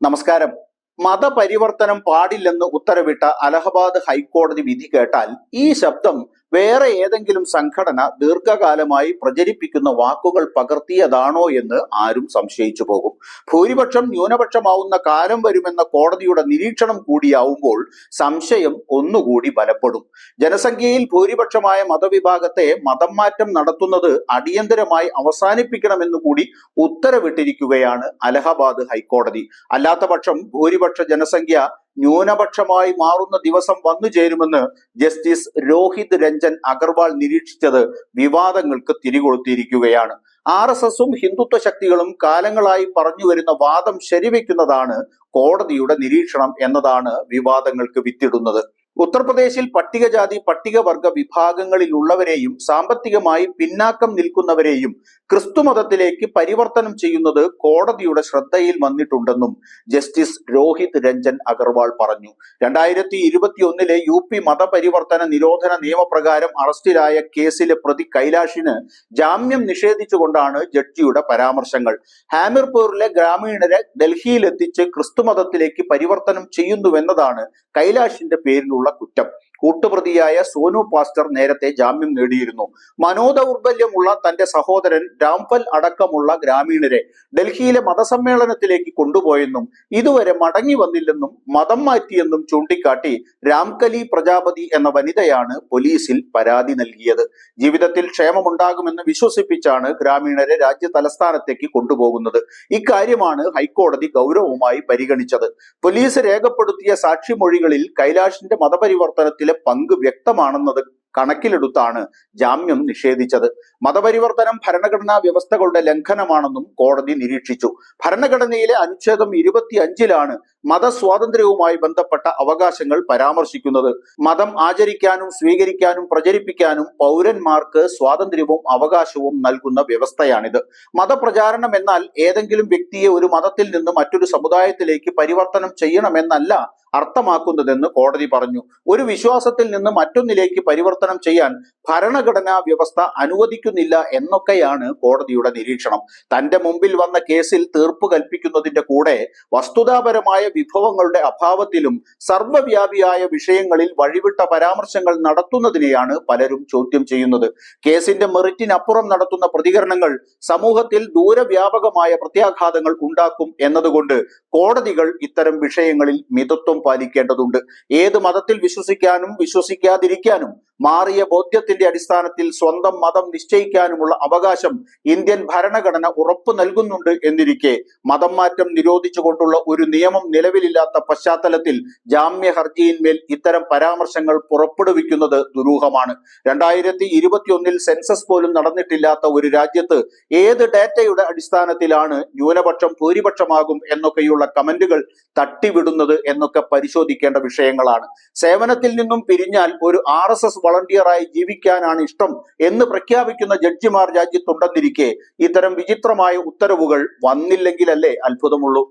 നമസ്കാരം. മതപരിവർത്തനം പാടില്ലെന്ന് ഉത്തരവിട്ട അലഹബാദ് ഹൈക്കോടതി വിധി കേട്ടാൽ ഈ ശബ്ദം വേറെ ഏതെങ്കിലും സംഘടന ദീർഘകാലമായി പ്രചരിപ്പിക്കുന്ന വാക്കുകൾ പകർത്തിയതാണോ എന്ന് ആരും സംശയിച്ചു പോകും. ഭൂരിപക്ഷം ന്യൂനപക്ഷമാവുന്ന കാലം വരുമെന്ന കോടതിയുടെ നിരീക്ഷണം കൂടിയാവുമ്പോൾ സംശയം ഒന്നുകൂടി ബലപ്പെടും. ജനസംഖ്യയിൽ ഭൂരിപക്ഷമായ മതവിഭാഗത്തെ മതം മാറ്റം നടത്തുന്നത് അടിയന്തരമായി അവസാനിപ്പിക്കണമെന്നു കൂടി ഉത്തരവിട്ടിരിക്കുകയാണ് അലഹബാദ് ഹൈക്കോടതി. അല്ലാത്തപക്ഷം ഭൂരിപക്ഷ ജനസംഖ്യ ന്യൂനപക്ഷമായി മാറുന്ന ദിവസം വന്നു ചേരുമെന്ന് ജസ്റ്റിസ് രോഹിത് രഞ്ജൻ അഗർവാൾ നിരീക്ഷിച്ചത് വിവാദങ്ങൾക്ക് തിരികൊളുത്തിയിരിക്കുകയാണ്. RSSും ഹിന്ദുത്വ ശക്തികളും കാലങ്ങളായി പറഞ്ഞു വരുന്ന വാദം ശരിവെക്കുന്നതാണ് കോടതിയുടെ നിരീക്ഷണം എന്നതാണ് വിവാദങ്ങൾക്ക് വിത്തിടുന്നത്. ഉത്തർപ്രദേശിൽ പട്ടികജാതി പട്ടികവർഗ വിഭാഗങ്ങളിലുള്ളവരെയും സാമ്പത്തികമായി പിന്നാക്കം നിൽക്കുന്നവരെയും ക്രിസ്തുമതത്തിലേക്ക് പരിവർത്തനം ചെയ്യുന്നത് കോടതിയുടെ ശ്രദ്ധയിൽ വന്നിട്ടുണ്ടെന്നും ജസ്റ്റിസ് രോഹിത് രഞ്ജൻ അഗർവാൾ പറഞ്ഞു. 2021 UP മതപരിവർത്തന നിരോധന നിയമപ്രകാരം അറസ്റ്റിലായ കേസിലെ പ്രതി കൈലാഷിന് ജാമ്യം നിഷേധിച്ചുകൊണ്ടാണ് ജഡ്ജിയുടെ പരാമർശങ്ങൾ. ഹാമിർപൂരിലെ ഗ്രാമീണരെ ഡൽഹിയിലെത്തിച്ച് ക്രിസ്തുമതത്തിലേക്ക് പരിവർത്തനം ചെയ്യുന്നുവെന്നതാണ് കൈലാഷിന്റെ പേരിലുള്ള കുറ്റം. കൂട്ടുപ്രതിയായ സോനു പാസ്റ്റർ നേരത്തെ ജാമ്യം നേടിയിരുന്നു. മനോദൗർബല്യമുള്ള തന്റെ സഹോദരൻ രാംഫൽ അടക്കമുള്ള ഗ്രാമീണരെ ഡൽഹിയിലെ മതസമ്മേളനത്തിലേക്ക് കൊണ്ടുപോയെന്നും ഇതുവരെ മടങ്ങി വന്നില്ലെന്നും മതം മാറ്റിയെന്നും ചൂണ്ടിക്കാട്ടി രാംകലി പ്രജാപതി എന്ന വനിതയാണ് പോലീസിൽ പരാതി നൽകിയത്. ജീവിതത്തിൽ ക്ഷേമമുണ്ടാകുമെന്ന് വിശ്വസിപ്പിച്ചാണ് ഗ്രാമീണരെ രാജ്യ തലസ്ഥാനത്തേക്ക് കൊണ്ടുപോകുന്നത്. ഇക്കാര്യമാണ് ഹൈക്കോടതി ഗൗരവമായി പരിഗണിച്ചത്. പോലീസ് രേഖപ്പെടുത്തിയ സാക്ഷിമൊഴികളിൽ കൈലാഷിന്റെ മതപരിവർത്തനത്തിലെ പങ്ക് വ്യക്തമാണെന്നത് കണക്കിലെടുത്താണ് ജാമ്യം നിഷേധിച്ചത്. മതപരിവർത്തനം ഭരണഘടനാ വ്യവസ്ഥകളുടെ ലംഘനമാണെന്നും കോടതി നിരീക്ഷിച്ചു. ഭരണഘടനയിലെ അനുച്ഛേദം 25 മതസ്വാതന്ത്ര്യവുമായി ബന്ധപ്പെട്ട അവകാശങ്ങൾ പരാമർശിക്കുന്നത്. മതം ആചരിക്കാനും സ്വീകരിക്കാനും പ്രചരിപ്പിക്കാനും പൗരന്മാർക്ക് സ്വാതന്ത്ര്യവും അവകാശവും നൽകുന്ന വ്യവസ്ഥയാണിത്. മതപ്രചാരണം എന്നാൽ ഏതെങ്കിലും വ്യക്തിയെ ഒരു മതത്തിൽ നിന്ന് മറ്റൊരു സമുദായത്തിലേക്ക് പരിവർത്തനം ചെയ്യണമെന്നല്ല അർത്ഥമാക്കുന്നതെന്ന് കോടതി പറഞ്ഞു. ഒരു വിശ്വാസത്തിൽ നിന്ന് മറ്റൊന്നിലേക്ക് പരിവർത്തനം ചെയ്യാൻ ഭരണഘടനാ വ്യവസ്ഥ അനുവദിക്കുന്നില്ല എന്നൊക്കെയാണ് കോടതിയുടെ നിരീക്ഷണം. തന്റെ മുമ്പിൽ വന്ന കേസിൽ തീർപ്പ് കൽപ്പിക്കുന്നതിന്റെ കൂടെ വസ്തുതാപരമായ വിഭവങ്ങളുടെ അഭാവത്തിലും സർവ്വവ്യാപിയായ വിഷയങ്ങളിൽ വഴിവിട്ട പരാമർശങ്ങൾ നടത്തുന്നതിനെയാണ് പലരും ചോദ്യം ചെയ്യുന്നത്. കേസിന്റെ മെറിറ്റിനപ്പുറം നടത്തുന്ന പ്രതികരണങ്ങൾ സമൂഹത്തിൽ ദൂരവ്യാപകമായ പ്രത്യാഘാതങ്ങൾ ഉണ്ടാക്കും എന്നതുകൊണ്ട് കോടതികൾ ഇത്തരം വിഷയങ്ങളിൽ മിതത്വം പാലിക്കേണ്ടതുണ്ട്. ഏത് മതത്തിൽ വിശ്വസിക്കാനും വിശ്വസിക്കാതിരിക്കാനും മാറിയ ബോധ്യത്തിന്റെ അടിസ്ഥാനത്തിൽ സ്വന്തം മതം നിശ്ചയിക്കാനുമുള്ള അവകാശം ഇന്ത്യൻ ഭരണഘടന ഉറപ്പു നൽകുന്നുണ്ട് എന്നിരിക്കെ മതം മാറ്റം നിരോധിച്ചുകൊണ്ടുള്ള ഒരു നിയമം നിലവിലില്ലാത്ത പശ്ചാത്തലത്തിൽ ജാമ്യ ഹർജിയിന്മേൽ ഇത്തരം പരാമർശങ്ങൾ പുറപ്പെടുവിക്കുന്നത് ദുരൂഹമാണ്. 2021 സെൻസസ് പോലും നടന്നിട്ടില്ലാത്ത ഒരു രാജ്യത്ത് ഏത് ഡാറ്റയുടെ അടിസ്ഥാനത്തിലാണ് ന്യൂനപക്ഷം ഭൂരിപക്ഷമാകും എന്നൊക്കെയുള്ള കമന്റുകൾ തട്ടിവിടുന്നത് എന്നൊക്കെ പരിശോധിക്കേണ്ട വിഷയങ്ങളാണ്. സേവനത്തിൽ നിന്നും പിരിഞ്ഞാൽ ഒരു RSS വളണ്ടിയറായി ജീവിക്കാനാണ് ഇഷ്ടം എന്ന് പ്രഖ്യാപിക്കുന്ന ജഡ്ജിമാർ രാജ്യത്തുണ്ടെന്നിരിക്കെ ഇത്തരം വിചിത്രമായ ഉത്തരവുകൾ വന്നില്ലെങ്കിലല്ലേ അത്ഭുതമുള്ളൂ.